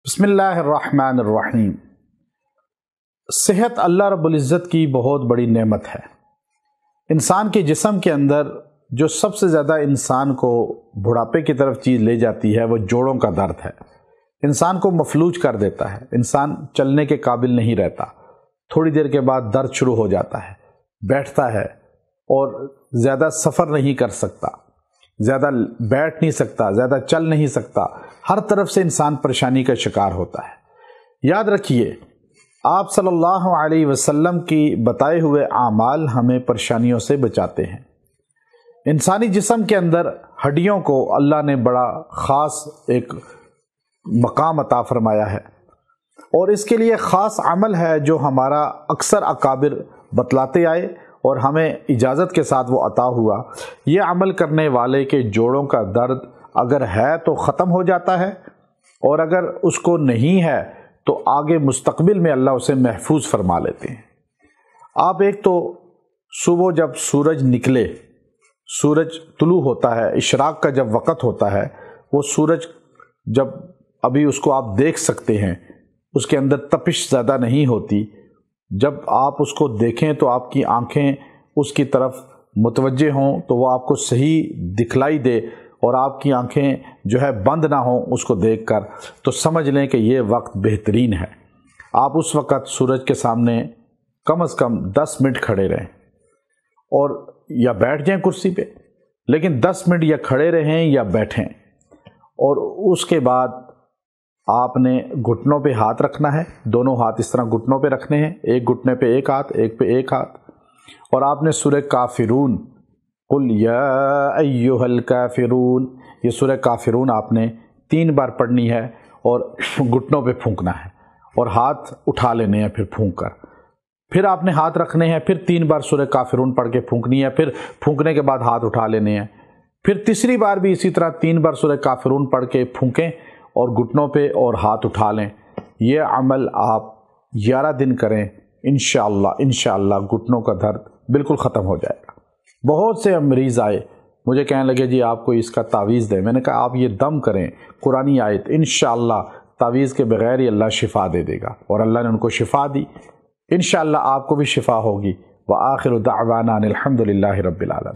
بسم اللہ الرحمن الرحیم۔ صحت اللہ رب العزت کی بہت بڑی نعمت ہے۔ انسان کے جسم کے اندر جو سب سے زیادہ انسان کو بڑھاپے کی طرف چیز لے جاتی ہے وہ جوڑوں کا درد ہے۔ انسان کو مفلوج کر دیتا ہے، انسان چلنے کے قابل نہیں رہتا، تھوڑی دیر کے بعد درد شروع ہو جاتا ہے، بیٹھتا ہے اور زیادہ سفر نہیں کر سکتا، زیادہ بیٹھ نہیں سکتا، زیادہ چل نہیں سکتا، ہر طرف سے انسان پریشانی کا شکار ہوتا ہے۔ یاد رکھیے، آپ صلی اللہ علیہ وسلم کی بتائے ہوئے اعمال ہمیں پریشانیوں سے بچاتے ہیں۔ انسانی جسم کے اندر ہڈیوں کو اللہ نے بڑا خاص ایک مقام عطا فرمایا ہے، اور اس کے لیے خاص عمل ہے جو ہمارا اکثر اکابر بتلاتے آئے اور ہمیں اجازت کے ساتھ وہ عطا ہوا۔ یہ عمل کرنے والے کے جوڑوں کا درد اگر ہے تو ختم ہو جاتا ہے، اور اگر اس کو نہیں ہے تو آگے مستقبل میں اللہ اسے محفوظ فرما لیتے ہیں۔ آپ ایک تو صبح جب سورج نکلے، سورج طلوع ہوتا ہے، اشراق کا جب وقت ہوتا ہے، وہ سورج جب ابھی اس کو آپ دیکھ سکتے ہیں، اس کے اندر تپش زیادہ نہیں ہوتی، جب آپ اس کو دیکھیں تو آپ کی آنکھیں اس کی طرف متوجہ ہوں تو وہ آپ کو صحیح دکھلائی دے، اور آپ کی آنکھیں جو ہے بند نہ ہوں اس کو دیکھ کر، تو سمجھ لیں کہ یہ وقت بہترین ہے۔ آپ اس وقت سورج کے سامنے کم از کم 10 منٹ کھڑے رہیں، اور یا بیٹھ جائیں کرسی پہ، لیکن 10 منٹ یا کھڑے رہیں یا بیٹھیں، اور اس کے بعد آپ نے گھٹنوں پہ ہاتھ رکھنا ہے، دونوں ہاتھ اس طرح گھٹنوں پہ رکھنے ہیں، ایک گھٹنے پہ ایک ہاتھ، ایک پہ ایک ہاتھ، اور آپ نے سورہ کافرون، قل یا ایھا الکافرون، یہ سورہ کافرون آپ نے 3 بار پڑھنی ہے، اور گھٹنوں پہ پھونکنا ہے، اور ہاتھ اٹھا لینے ہیں پھر پھونک کر، پھر آپ نے ہاتھ رکھنے ہیں، پھر 3 بار سورہ کافرون پڑھ کے پھونکنی ہے، پھر پھونکنے کے بعد ہاتھ اٹھا لینے ہیں، پھر تیسری بار بھی اسی طرح 3 بار سورہ کافرون پڑھ کے پھونکیں اور گھٹنوں پہ اور ہاتھ اٹھا لیں۔ یہ عمل آپ 11 دن کریں، انشاءاللہ گھٹنوں کا درد بالکل ختم ہو جائے گا۔ بہت سے مریض آئے، مجھے کہنے لگے جی آپ کوئی اس کا تعویذ دیں۔ میں نے کہا آپ یہ دم کریں، قرآنی آیت، انشاءاللہ تعویذ کے بغیر ہی اللہ شفا دے دے گا، اور اللہ نے ان کو شفا دی، انشاءاللہ آپ کو بھی شفا ہوگی۔ وآخر دعوانا الحمدللہ رب العالمین۔